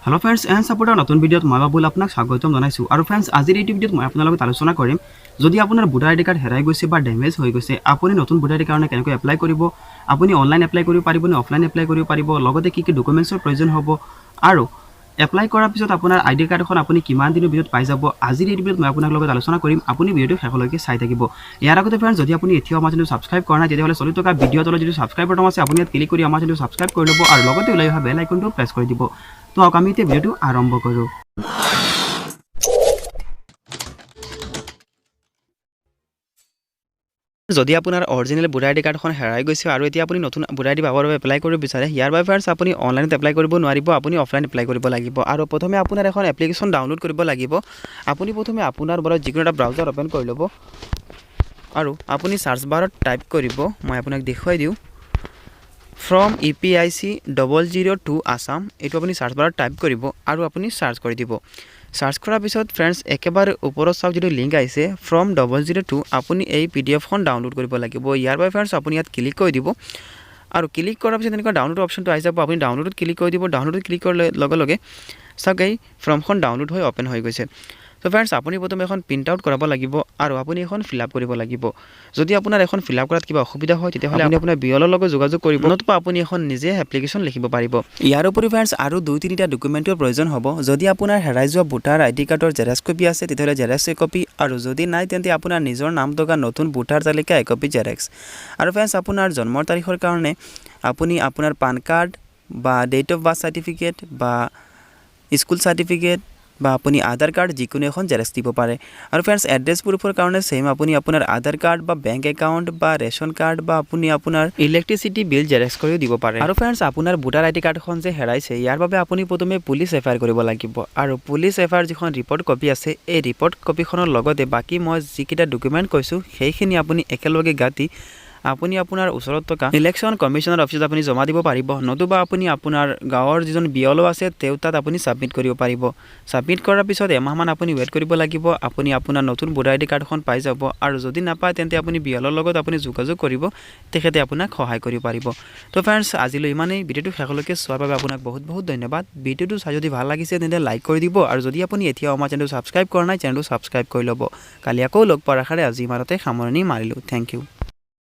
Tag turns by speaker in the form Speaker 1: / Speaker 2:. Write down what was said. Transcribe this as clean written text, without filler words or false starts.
Speaker 1: Hello friends and supporter নতুন ভিডিওত মই বাবুল আপোনাক স্বাগতম জনাইছো আৰু friends আজিৰ এই ভিডিওত মই আপোনাৰ লগত আলোচনা কৰিম যদি আপোনাৰ ভোটাৰ আইডি কাৰ্ড হেৰাই গৈছে বা ড্যামেজ হৈ গৈছে আপুনি নতুন ভোটাৰ আইডি কাৰণে কেনেকৈ এপ্লাই কৰিব আপুনি অনলাইন এপ্লাই কৰিব পাৰিব নে অফলাইন এপ্লাই কৰিব পাৰিব লগতে কি কি ডকুমেন্টছৰ প্ৰয়োজন হ'ব আৰু এপ্লাই কৰাৰ পিছত আপোনাৰ আইডি কাৰ্ডখন আপুনি কিমান দিনৰ ভিতৰত পাই যাব আজিৰ এই ভিডিওত মই আপোনাক লগত আলোচনা কৰিম আপুনি ভিডিওটো শেষলৈকে চাই থাকিব ইয়াৰ আগতে फ्रेंड्स যদি আপুনি এতিয়াও আমাৰ চেনেলটো সাবস্ক্ৰাইব কৰা নাই তেতিয়াহলে চলি থকা ভিডিও তলত যদি সাবস্ক্ৰাইব বাটন আছে আপুনি ইয়াত ক্লিক কৰি আমাৰ চেনেলটো সাবস্ক্ৰাইব কৰি ল'ব আৰু লগতে ওলাই অহা বেল আইকনটো প্ৰেছ কৰি দিব তো আমি এতিয়া ভিডিওটো আৰম্ভ কৰো যদি আপোনাৰ অৰিজিনাল ভোটাৰ আইডি কাৰ্ডখন হেৰাই গৈছে আৰু এতিয়া আপুনি নতুন ভোটাৰ আইডি পাবৰ বাবে এপ্লাই কৰিব বিচাৰে ইয়াৰ বাবে फ्रेंड्स আপুনি অনলাইনত এপ্লাই কৰিব নোৱাৰিব আপুনি অফলাইন এপ্লাই কৰিব লাগিব আৰু প্ৰথমে আপোনাৰ এখন এপ্লিকেশন ডাউনলোড কৰিব লাগিব আপুনি প্ৰথমে আপোনাৰ মোবাইলত যিকোনো এটা ব্ৰাউজাৰ ওপেন কৰি ল'ব আৰু আপুনি সাৰ্চ বাৰত টাইপ কৰিব মই আপোনাক দেখুৱাই দিও from EPIC 002 Assam এটো আপুনি সাৰ্চ বাৰত টাইপ কৰিব আৰু আপুনি সাৰ্চ কৰি দিব সাৰ্চ কৰাৰ পিছত फ्रेंड्स একেবাৰে ওপৰত চাওক যেটো লিংক আছে from 002 আপুনি এই PDF খন ডাউনলোড কৰিব লাগিব ইয়াৰ বাবে फ्रेंड्स আপুনি ইয়াত ক্লিক কৰি দিব আৰু ক্লিক কৰাৰ পিছত এনেকুৱা ডাউনলোড অপচনটো আহি যাব আপুনি ডাউনলোডত ক্লিক কৰি দিব ডাউনলোডত ক্লিক কৰাৰ লগে লগে চাওক এই ফৰ্মখন ডাউনলোড হৈ ওপেন হৈ গৈছে তো फ्रेंड्स আপুনি প্ৰথমে এখন প্ৰিন্ট আউট কৰাব লাগিব আৰু আপুনি এখন ফিল আপ কৰিব লাগিব যদি আপোনাৰ এখন ফিল আপ কৰাত কিবা অসুবিধা হয় তেতিয়াহলে আপুনি আপোনাৰ বিএলৰ লগত যোগাযোগ কৰিব নতুবা আপুনি এখন নিজে এপ্লিকেশন লিখিব পাৰিব ইয়াৰ উপৰি फ्रेंड्स আৰু 2-3টা ডকুমেন্টৰ প্ৰয়োজন হ'ব যদি আপোনাৰ হেৰাই যোৱা ভোটাৰ আইডি কাৰ্ডৰ জেৰক্স কপি আছে তেতিয়াহলে জেৰক্স কপি আৰু যদি নাই তেন্তে আপোনাৰ নিজৰ নাম থকা নতুন ভোটাৰ তালিকা কপি জেৰক্স আৰু फ्रेंड्स আপোনাৰ জন্মৰ তাৰিখৰ কাৰণে আপুনি আপোনাৰ পান কাৰ্ড বা ডেট অফ বাৰ্থ সাৰ্টিফিকেট বা স্কুল সাৰ্টিফিকেট বা আপুনি আধাৰ কাৰ্ড যিকোনো এখন জেৰক্স দিব পাৰে আৰু फ्रेंड्स এড্ৰেছ প্ৰুফৰ কাৰণে সেম আপুনি আপোনাৰ আধাৰ কাৰ্ড বা বেংক একাউন্ট বা ৰেশন কাৰ্ড বা আপুনি আপোনাৰ ইলেক্ট্ৰিসিটি বিল জেৰক্স কৰিও দিব পাৰে আৰু फ्रेंड्स আপোনাৰ ভোটাৰ আইডি কাৰ্ডখন যে হেৰাইছে ইয়াৰ বাবে আপুনি প্ৰথমে পুলিচ এফআইআৰ কৰিব লাগিব আৰু পুলিচ এফআইআৰ যিখন ৰিপৰ্ট কপি আছে এই ৰিপৰ্ট কপিখনৰ লগতে বাকি মই যিকিটা ডকুমেন্ট কৈছো সেইখিনি আপুনি একেলগে গাটি আপুনি আপোনাৰ ওচৰত থকা ইলেকশন কমিশনাৰ অফিসত আপুনি জমা দিব পাৰিব নতুবা আপুনি আপোনাৰ গাঁৱৰ যিজন বিএলও আছে তেউতাত আপুনি সাবমিট কৰিব পাৰিব সাবমিট কৰাৰ পিছত এমাহমান আপুনি ওয়েট কৰিব লাগিব আপুনি আপোনাৰ নতুন ভোটাৰ আইডি কাৰ্ডখন পাই যাব আৰু যদি নাপায় তেন্তে আপুনি বিএলৰ লগত আপুনি যোগাযোগ কৰিব তেখেতে আপোনাক সহায় কৰিব পাৰিব তো फ्रेंड्स আজিলৈ ইমানেই ভিডিওটো শেষলৈকে চোৱাৰ বাবে আপোনাক বহুত বহুত ধন্যবাদ ভিডিওটো চাই যদি ভাল লাগিছে তেন্তে লাইক কৰি দিব আৰু যদি আপুনি এতিয়াও আমাৰ চেনেলটো সাবস্ক্ৰাইব কৰা নাই চেনেলটো সাবস্ক্ৰাইব কৰি ল'ব কালি আকৌ লগ পোৱাৰ আশাৰে আজি ইমানতে সামৰণি মাৰিলো থ্যাংক ইউ